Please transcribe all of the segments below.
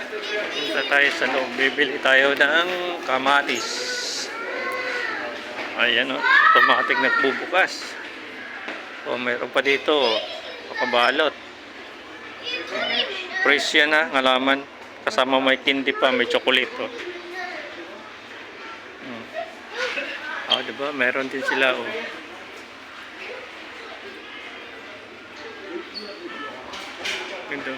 Punta tayo sa loob. Bibili tayo ng kamatis. Ayan o. Automatic nagbubukas. O meron pa dito. Makabalot. Fresh yan ha. Ngalaman. Kasama may candy pa. May chocolate o. Diba? Meron din sila o. Ganda.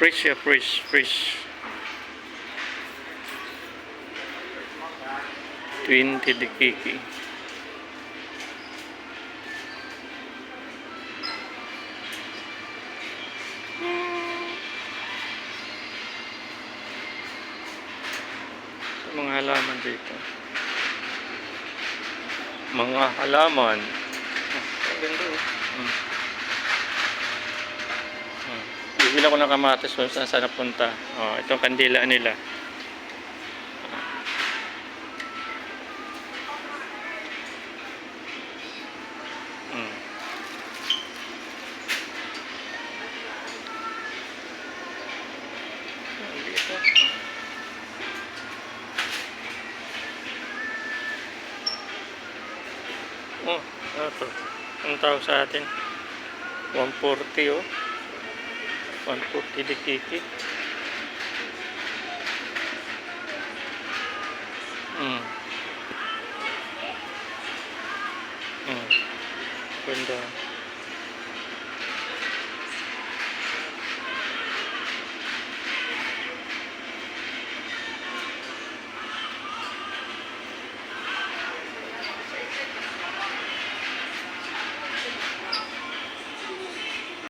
Fresh ya, fresh. 20 dikiki. Mga halaman dito. Mga halaman. Ganda oh. Bibili ko ng kamatis kung saan napunta. Itong kandila nila. Ito. Ang tawag sa atin 140 oh. 140 dikiki. Ganda.